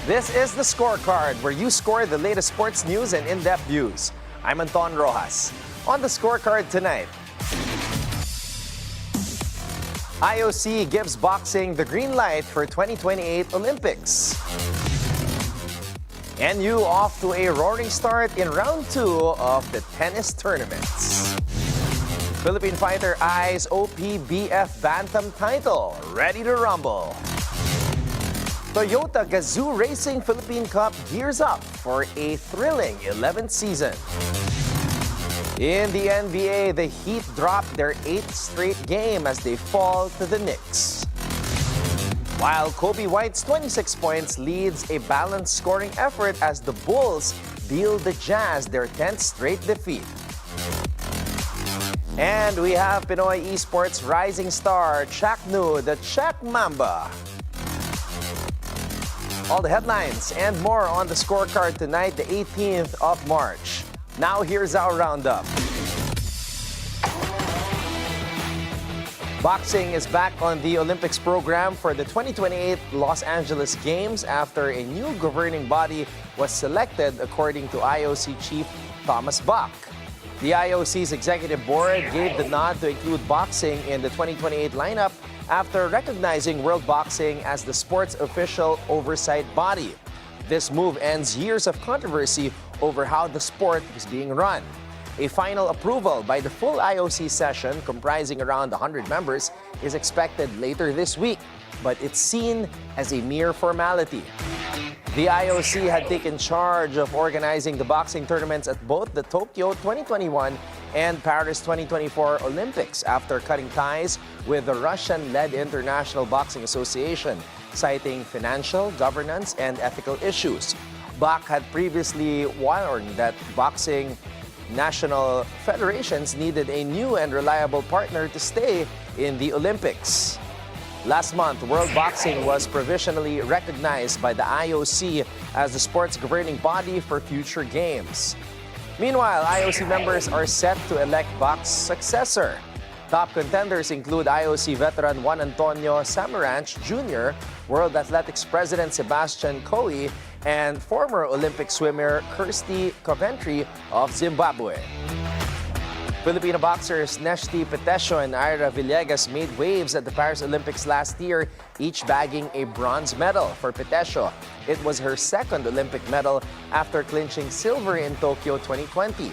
This is the Scorecard, where you score the latest sports news and in-depth views. I'm Anton Roxas. On the Scorecard tonight, IOC gives boxing the green light for 2028 Olympics. NU off to a roaring start in round 2 of the tennis tournaments. Philippine fighter eyes OPBF bantam title, ready to rumble. Toyota Gazoo Racing Philippine Cup gears up for a thrilling 11th season. In the NBA, the Heat dropped their 8th straight game as they fall to the Knicks. While Coby White's 26 points leads a balanced scoring effort as the Bulls deal the Jazz their 10th straight defeat. And we have Pinoy Esports rising star Cignal, the Czech Mamba. All the headlines and more on the Scorecard tonight, the 18th of March. Now here's our roundup. Boxing is back on the Olympics program for the 2028 Los Angeles Games after a new governing body was selected, according to IOC Chief Thomas Bach. The IOC's executive board gave the nod to include boxing in the 2028 lineup after recognizing World Boxing as the sport's official oversight body. This move ends years of controversy over how the sport was being run. A final approval by the full IOC session, comprising around 100 members, is expected later this week, but it's seen as a mere formality. The IOC had taken charge of organizing the boxing tournaments at both the Tokyo 2021 and Paris 2024 Olympics after cutting ties with the Russian-led International Boxing Association, citing financial, governance, and ethical issues. Bach had previously warned that boxing national federations needed a new and reliable partner to stay in the Olympics. Last month, World Boxing was provisionally recognized by the IOC as the sport's governing body for future games. Meanwhile, IOC members are set to elect Bach's successor. Top contenders include IOC veteran Juan Antonio Samaranch Jr., World Athletics President Sebastian Coe, and former Olympic swimmer Kirsty Coventry of Zimbabwe. Filipino boxers Neshty Petesio and Ira Villegas made waves at the Paris Olympics last year, each bagging a bronze medal. For Petesio, it was her second Olympic medal after clinching silver in Tokyo 2020.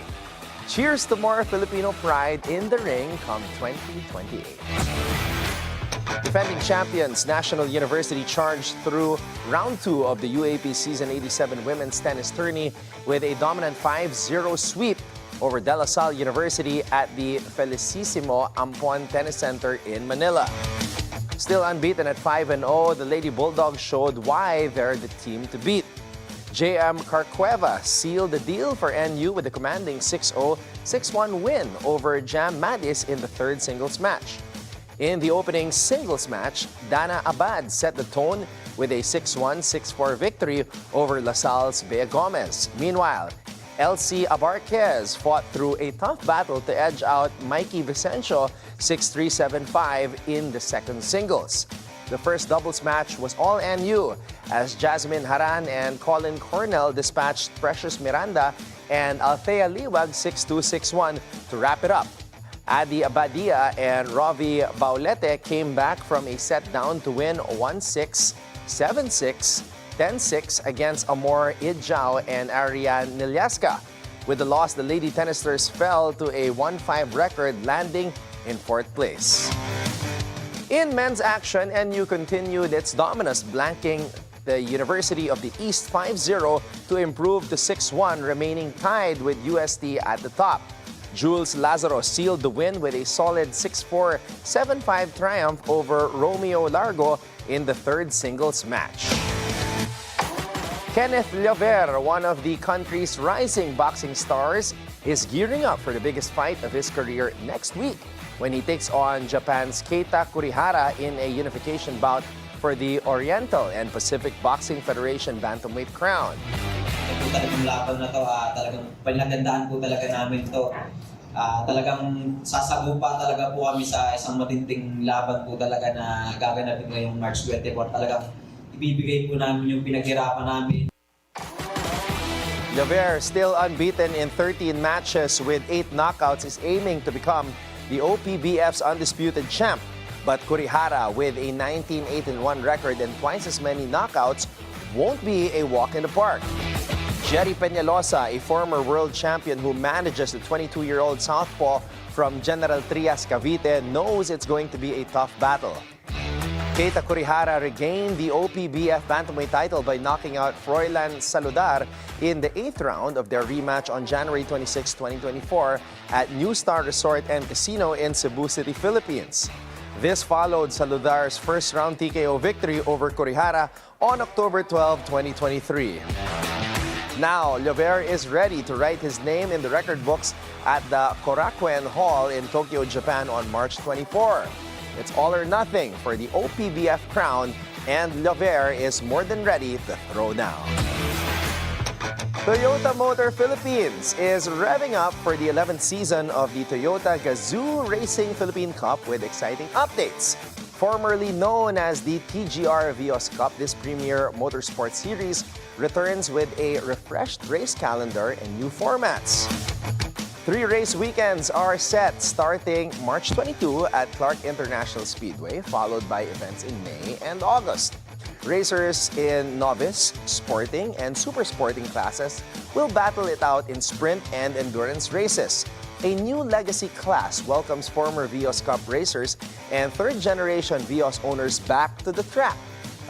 Cheers to more Filipino pride in the ring come 2028. Defending champions National University charged through round 2 of the UAAP Season 87 women's tennis tourney with a dominant 5-0 sweep over De La Salle University at the Felicissimo Ampon Tennis Center in Manila. Still unbeaten at 5-0, the Lady Bulldogs showed why they're the team to beat. J.M. Carcueva sealed the deal for NU with a commanding 6-0, 6-1 win over Jam Madis in the third singles match. In the opening singles match, Dana Abad set the tone with a 6-1, 6-4 victory over La Salle's Bea Gomez. Meanwhile, Elsie Abarquez fought through a tough battle to edge out Mikey Vicencio 6-3, 7-5 in the second singles. The first doubles match was all NU as Jasmine Haran and Colin Cornell dispatched Precious Miranda and Althea Liwag 6-2, 6-1 to wrap it up. Adi Abadia and Rovi Baulete came back from a set down to win 1-6, 7-6, 10-6 against Amor Idjao and Ariane Nilyaska. With the loss, the Lady Tennisters fell to a 1-5 record, landing in 4th place. In men's action, NU continued its dominance, blanking the University of the East 5-0 to improve to 6-1, remaining tied with UST at the top. Jules Lazaro sealed the win with a solid 6-4, 7-5 triumph over Romeo Largo in the third singles match. Kenneth Llover, one of the country's rising boxing stars, is gearing up for the biggest fight of his career next week when he takes on Japan's Keita Kurihara in a unification bout for the Oriental and Pacific Boxing Federation bantamweight crown. Talagang laban na to, talagang pinagandaan po talaga namin to. Talagang sasagupa talaga po kami sa isang matinding laban po talaga na gaganapin ngayong March 24. Talagang ibibigay po namin yung pinaghirapan namin. Llover, still unbeaten in 13 matches with 8 knockouts, is aiming to become the OPBF's undisputed champ. But Kurihara, with a 19-8-1 record and twice as many knockouts, won't be a walk in the park. Jerry Peñalosa, a former world champion who manages the 22-year-old southpaw from General Trias, Cavite, knows it's going to be a tough battle. Keita Kurihara regained the OPBF Bantamweight title by knocking out Froilan Saludar in the 8th round of their rematch on January 26, 2024 at New Star Resort and Casino in Cebu City, Philippines. This followed Saludar's first-round TKO victory over Kurihara on October 12, 2023. Now, Llover is ready to write his name in the record books at the Korakuen Hall in Tokyo, Japan on March 24. It's all or nothing for the OPBF crown, and Llover is more than ready to throw down. Toyota Motor Philippines is revving up for the 11th season of the Toyota Gazoo Racing Philippine Cup with exciting updates. Formerly known as the TGR Vios Cup, this premier motorsport series returns with a refreshed race calendar and new formats. 3 race weekends are set starting March 22 at Clark International Speedway, followed by events in May and August. Racers in novice, sporting, and super sporting classes will battle it out in sprint and endurance races. A new legacy class welcomes former Vios Cup racers and third-generation Vios owners back to the track.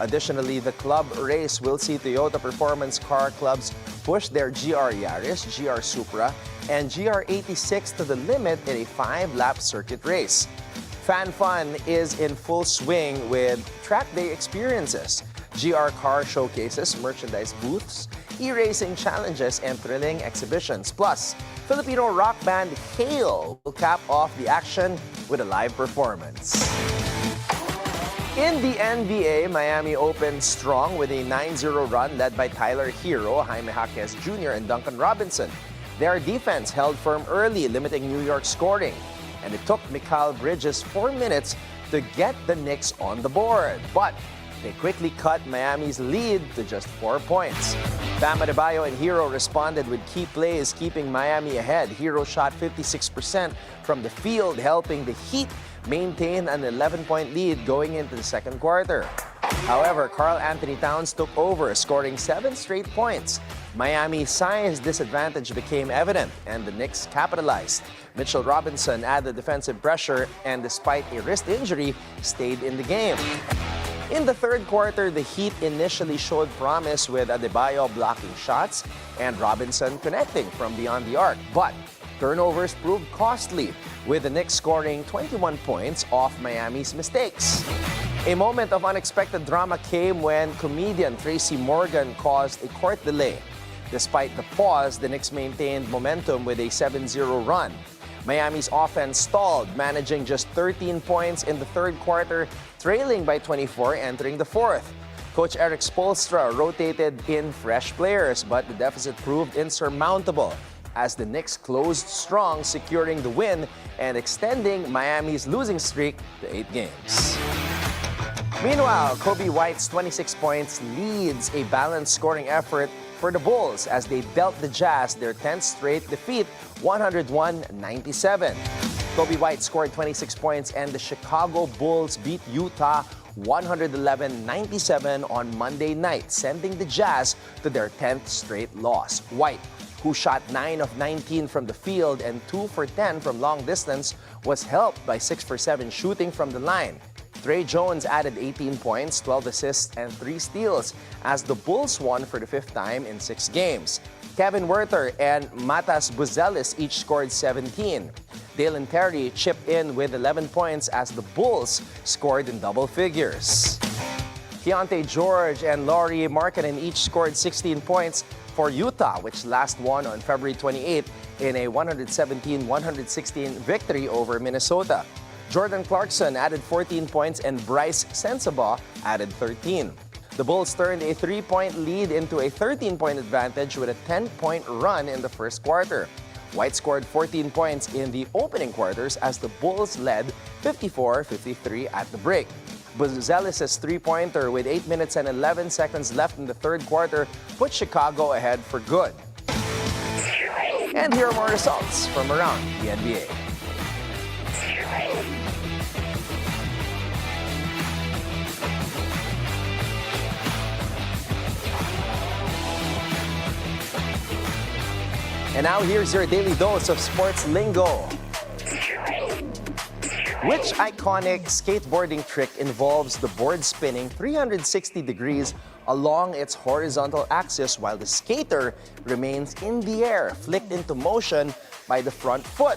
Additionally, the club race will see Toyota Performance Car Clubs push their GR Yaris, GR Supra, and GR 86 to the limit in a 5-lap circuit race. Fan fun is in full swing with track day experiences, GR car showcases, merchandise booths, e-racing challenges, and thrilling exhibitions. Plus, Filipino rock band Hail will cap off the action with a live performance. In the NBA, Miami opened strong with a 9-0 run led by Tyler Hero, Jaime Jaquez Jr., and Duncan Robinson. Their defense held firm early, limiting New York's scoring. And it took Mikal Bridges 4 minutes to get the Knicks on the board. But they quickly cut Miami's lead to just 4 points. Bam Adebayo and Hero responded with key plays, keeping Miami ahead. Hero shot 56% from the field, helping the Heat maintain an 11-point lead going into the second quarter. However, Karl Anthony Towns took over, scoring 7 straight points. Miami's size disadvantage became evident, and the Knicks capitalized. Mitchell Robinson added defensive pressure and, despite a wrist injury, stayed in the game. In the third quarter, the Heat initially showed promise with Adebayo blocking shots and Robinson connecting from beyond the arc. But turnovers proved costly, with the Knicks scoring 21 points off Miami's mistakes. A moment of unexpected drama came when comedian Tracy Morgan caused a court delay. Despite the pause, the Knicks maintained momentum with a 7-0 run. Miami's offense stalled, managing just 13 points in the third quarter, trailing by 24 entering the fourth. Coach Eric Spoelstra rotated in fresh players, but the deficit proved insurmountable as the Knicks closed strong, securing the win and extending Miami's losing streak to 8 games. Meanwhile, Coby White's 26 points leads a balanced scoring effort for the Bulls as they dealt the Jazz their 10th straight defeat, 101-97. Coby White scored 26 points and the Chicago Bulls beat Utah 111-97 on Monday night, sending the Jazz to their 10th straight loss. White, who shot 9 of 19 from the field and 2 for 10 from long distance, was helped by 6 for 7 shooting from the line. Trey Jones added 18 points, 12 assists, and 3 steals as the Bulls won for the 5th time in 6 games. Kevin Werther and Matas Buzelis each scored 17. Dalen Terry chipped in with 11 points as the Bulls scored in double figures. Keontae George and Laurie Markkanen each scored 16 points for Utah, which last won on February 28 in a 117-116 victory over Minnesota. Jordan Clarkson added 14 points and Bryce Sensabaugh added 13. The Bulls turned a 3-point lead into a 13-point advantage with a 10-point run in the first quarter. White scored 14 points in the opening quarters as the Bulls led 54-53 at the break. Buzelis' three-pointer with 8 minutes and 11 seconds left in the third quarter put Chicago ahead for good. And here are more results from around the NBA. And now here's your daily dose of sports lingo. Which iconic skateboarding trick involves the board spinning 360 degrees along its horizontal axis while the skater remains in the air, flicked into motion by the front foot?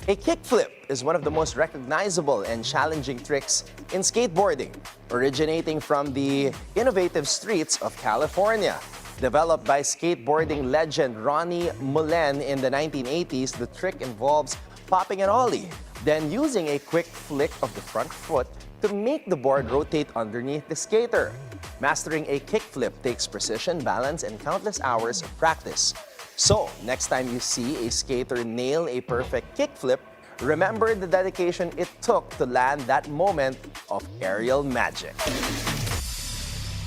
A kickflip is one of the most recognizable and challenging tricks in skateboarding, originating from the innovative streets of California. Developed by skateboarding legend Ronnie Mullen in the 1980s, the trick involves popping an ollie, then using a quick flick of the front foot to make the board rotate underneath the skater. Mastering a kickflip takes precision, balance, and countless hours of practice. So, next time you see a skater nail a perfect kickflip, remember the dedication it took to land that moment of aerial magic.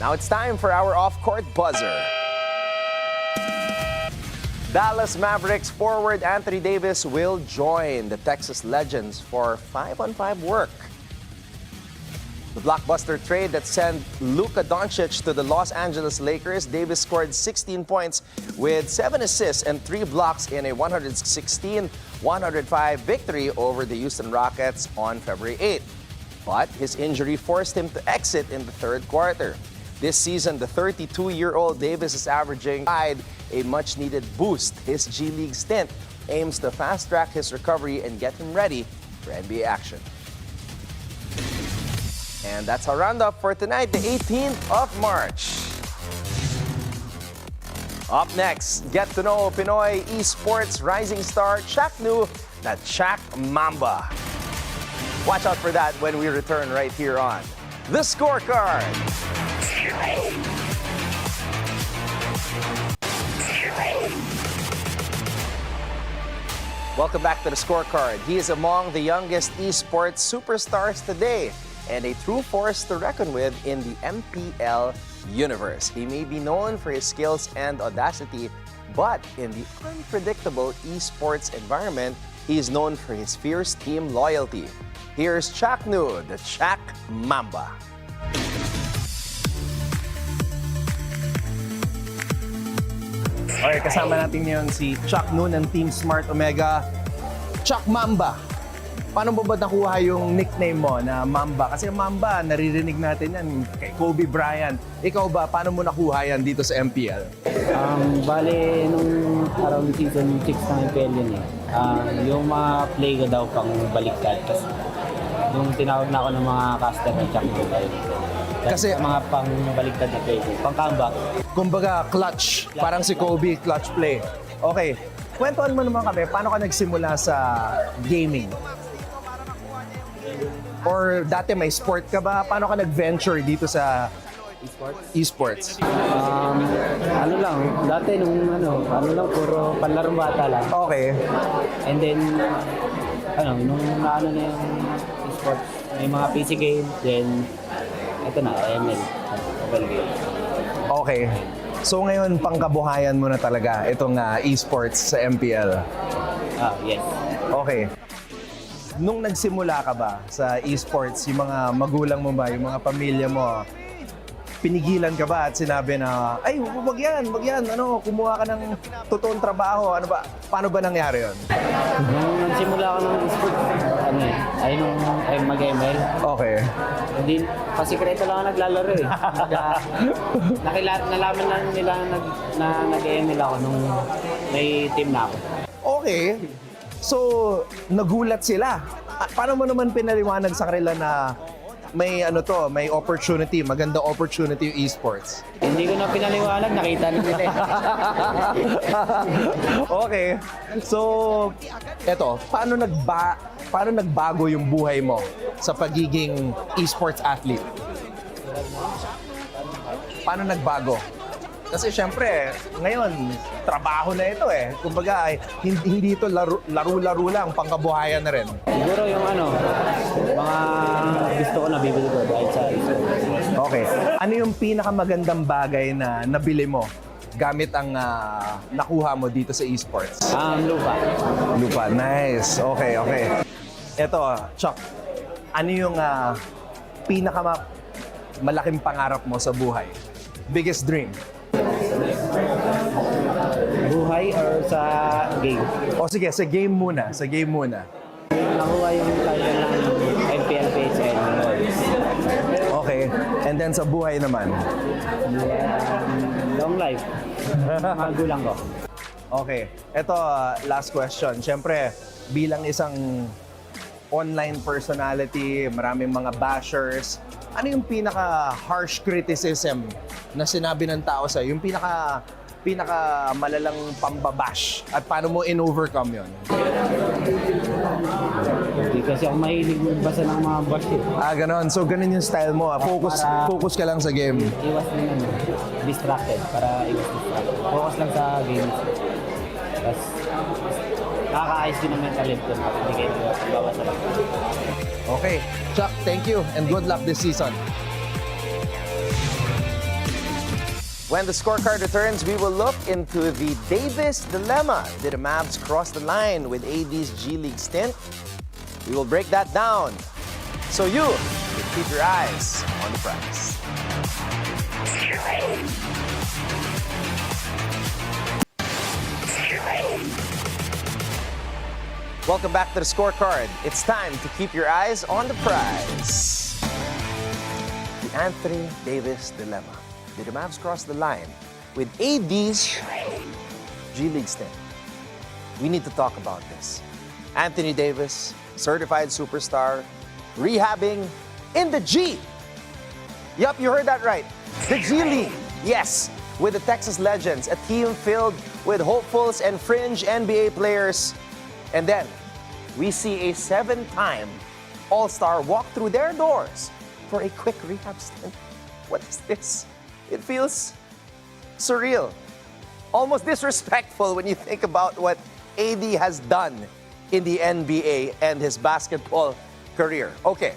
Now it's time for our off-court buzzer. Dallas Mavericks forward Anthony Davis will join the Texas Legends for 5-on-5 work. The blockbuster trade that sent Luka Doncic to the Los Angeles Lakers, Davis scored 16 points with 7 assists and 3 blocks in a 116-105 victory over the Houston Rockets on February 8th. But his injury forced him to exit in the third quarter. This season, the 32-year-old Davis is averaging a much-needed boost. His G League stint aims to fast-track his recovery and get him ready for NBA action. And that's our roundup for tonight, the 18th of March. Up next, get to know Pinoy Esports rising star Chak Nu, the Chak Mamba. Watch out for that when we return right here on The Scorecard. Welcome back to The Scorecard. He is among the youngest esports superstars today and a true force to reckon with in the MPL universe. He may be known for his skills and audacity, but in the unpredictable esports environment, he is known for his fierce team loyalty. Here's Chak Nu, the Chak Mamba. Okay, kasama natin ngayon si Chak Nu ng Team Smart Omega. Chak Mamba, paano ba nakuha yung nickname mo na Mamba? Kasi Mamba, naririnig natin yan kay Coby Bryant. Ikaw ba, paano mo nakuha yan dito sa MPL? Bale, nung around season 6 ng MPL yun eh. Yung mga play ko daw pang baliktad. Tapos yung tinawag na ako ng mga caster na Chak Nu tayo. Kasi mga pang baliktad na play ko, pang comeback. Kumbaga, clutch. Parang si Coby, clutch play. Okay, kwentuhan mo naman kami, paano ka nagsimula sa gaming? Or dati may sport ka ba? Paano ka nag-venture dito sa esports? Ano lang, dati nung ano lang, puro panlarong bata lang. Okay. And then, nung naano na yung esports, may mga PC games, then, ito na, ML, mobile game. Okay. So ngayon, pangkabuhayan mo na talaga itong esports sa MPL? Yes. Okay. Nung nagsimula ka ba sa esports, yung mga magulang mo ba, yung mga pamilya mo, pinigilan ka ba at sinabi na, ay, wag yan, kumuha ka ng totoong trabaho, paano ba nangyari yun? Nung nagsimula ako ng esports, ay mag-ML. Okay. Hindi, pasikreto lang ako naglalaro eh. Nalaman lang nila na nag-ML ako nung may team na ako. Okay. So, nagulat sila. Paano mo naman pinaliwanag sa kanila na may may opportunity, magandang opportunity yung esports? Hindi ko na pinaliwanag, nakita nila eh. Okay. So, eto, paano nagbago yung buhay mo sa pagiging esports athlete? Paano nagbago? Kasi syempre, ngayon, trabaho na ito eh. Kumbaga, hindi ito laro-laro lang, pangkabuhayan na rin. Siguro yung mga gusto ko nabibili ko dahil sa esports. Okay. Ano yung pinakamagandang bagay na nabili mo gamit ang nakuha mo dito sa esports? Lupa. Lupa, nice. Okay. Ito, Chuck, ano yung malaking pangarap mo sa buhay? Biggest dream? Buhay or sa game? O sige, sa game muna. Nakuha yung title ng MPL PH Cup. Okay. And then sa buhay naman? Long life. Magulang ko. Okay. Ito, last question. Siyempre, bilang isang online personality, maraming mga bashers, ano yung pinaka-harsh criticism na sinabi ng tao sa'yo? Yung pinaka malalang pambabash at paano mo in-overcome yun? Hindi kasi ako mahilig magbasa ng mga bash eh. Ganon. So, ganun yung style mo. Focus ka lang sa game. Iwas din distracted para iwas distracted. Focus lang sa game. Tapos, nakakaayos din ang mental health doon. Hindi kayo magbabasa lang. Okay. Chuck, thank you and good luck this season. When the scorecard returns, we will look into the Davis dilemma. Did the Mavs cross the line with AD's G League stint? We will break that down. So you can keep your eyes on the prize. Welcome back to the scorecard. It's time to keep your eyes on the prize. The Anthony Davis dilemma. Did the Mavs cross the line with AD's G League stint? We need to talk about this. Anthony Davis, certified superstar, rehabbing in the G. Yup, you heard that right. The G League. Yes, with the Texas Legends, a team filled with hopefuls and fringe NBA players. And then, we see a 7-time All-Star walk through their doors for a quick rehab stint. What is this? It feels surreal. Almost disrespectful when you think about what AD has done in the NBA and his basketball career. Okay,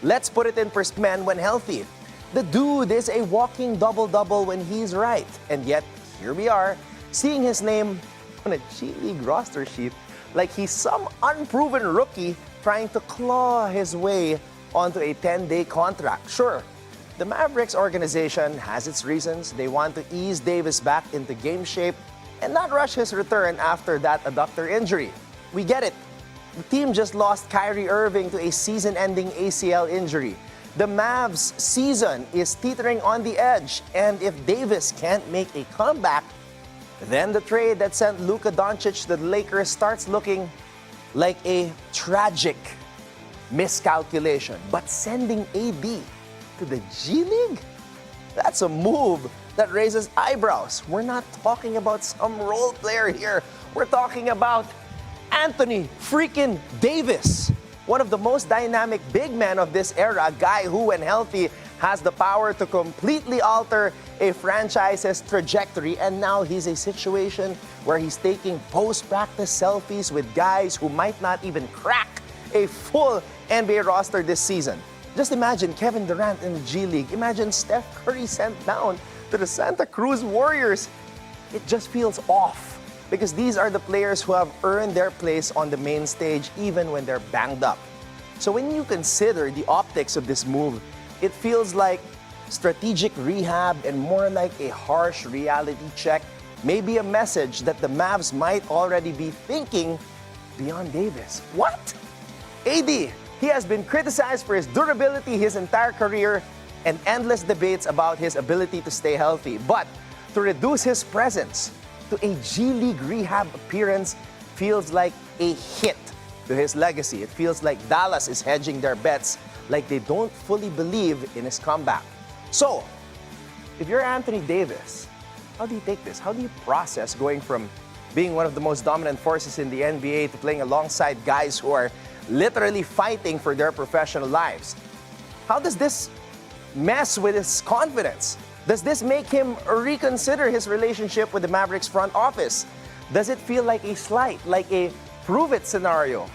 let's put it in perspective. Man, when healthy, the dude is a walking double-double when he's right. And yet, here we are, seeing his name on a G League roster sheet like he's some unproven rookie trying to claw his way onto a 10-day contract. Sure, the Mavericks organization has its reasons. They want to ease Davis back into game shape and not rush his return after that adductor injury. We get it. The team just lost Kyrie Irving to a season-ending ACL injury. The Mavs' season is teetering on the edge, and if Davis can't make a comeback, then the trade that sent Luka Doncic to the Lakers starts looking like a tragic miscalculation. But sending AD to the G League? That's a move that raises eyebrows. We're not talking about some role player here. We're talking about Anthony freaking Davis, one of the most dynamic big men of this era, a guy who, when healthy, has the power to completely alter a franchise's trajectory. And now he's a situation where he's taking post-practice selfies with guys who might not even crack a full NBA roster this season. Just imagine Kevin Durant in the G League. Imagine Steph Curry sent down to the Santa Cruz Warriors. It just feels off because these are the players who have earned their place on the main stage even when they're banged up. So when you consider the optics of this move, it feels like strategic rehab and more like a harsh reality check, maybe a message that the Mavs might already be thinking beyond Davis. What? AD, he has been criticized for his durability his entire career and endless debates about his ability to stay healthy. But to reduce his presence to a G League rehab appearance feels like a hit to his legacy. It feels like Dallas is hedging their bets like they don't fully believe in his comeback. So, if you're Anthony Davis, how do you take this? How do you process going from being one of the most dominant forces in the NBA to playing alongside guys who are literally fighting for their professional lives? How does this mess with his confidence? Does this make him reconsider his relationship with the Mavericks front office? Does it feel like a slight, like a prove-it scenario?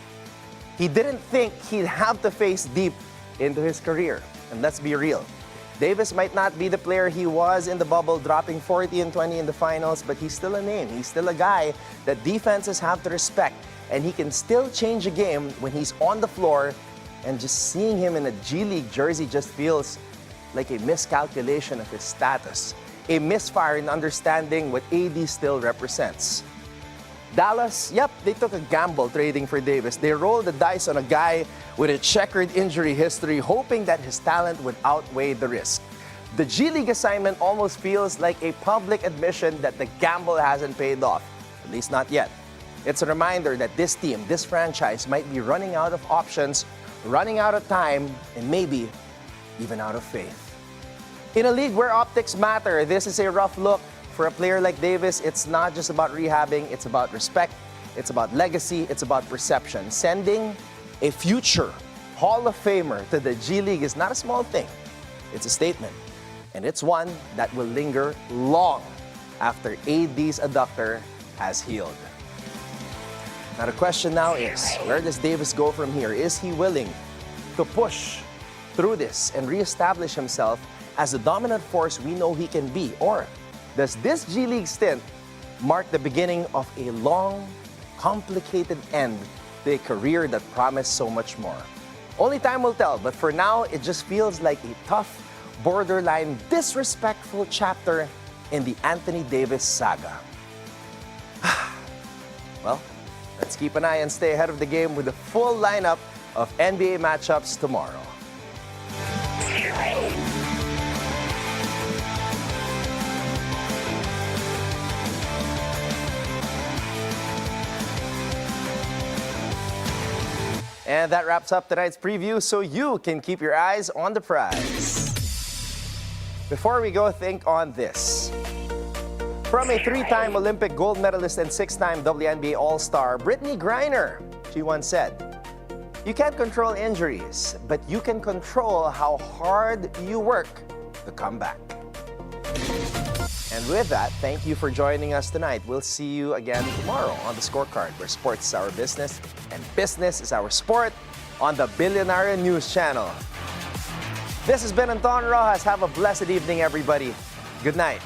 He didn't think he'd have to face deep into his career. And let's be real. Davis might not be the player he was in the bubble, dropping 40 and 20 in the finals, but he's still a name. He's still a guy that defenses have to respect. And he can still change a game when he's on the floor. And just seeing him in a G League jersey just feels like a miscalculation of his status. A misfire in understanding what AD still represents. Dallas, yep, they took a gamble trading for Davis. They rolled the dice on a guy with a checkered injury history, hoping that his talent would outweigh the risk. The G League assignment almost feels like a public admission that the gamble hasn't paid off, at least not yet. It's a reminder that this team, this franchise, might be running out of options, running out of time, and maybe even out of faith. In a league where optics matter, this is a rough look. For a player like Davis, it's not just about rehabbing, it's about respect, it's about legacy, it's about perception. Sending a future Hall of Famer to the G League is not a small thing. It's a statement, and it's one that will linger long after AD's adductor has healed. Now the question now is, where does Davis go from here? Is he willing to push through this and reestablish himself as the dominant force we know he can be? Or does this G League stint mark the beginning of a long, complicated end to a career that promised so much more? Only time will tell, but for now, it just feels like a tough, borderline, disrespectful chapter in the Anthony Davis saga. Well, let's keep an eye and stay ahead of the game with the full lineup of NBA matchups tomorrow. And that wraps up tonight's preview, so you can keep your eyes on the prize. Before we go, think on this. From a 3-time Olympic gold medalist and 6-time WNBA All-Star, Brittany Griner, she once said, "You can't control injuries, but you can control how hard you work to come back." And with that, thank you for joining us tonight. We'll see you again tomorrow on the Scorecard, where sports is our business and business is our sport, on the Bilyonaryo News Channel. This has been Anton Roxas. Have a blessed evening, everybody. Good night.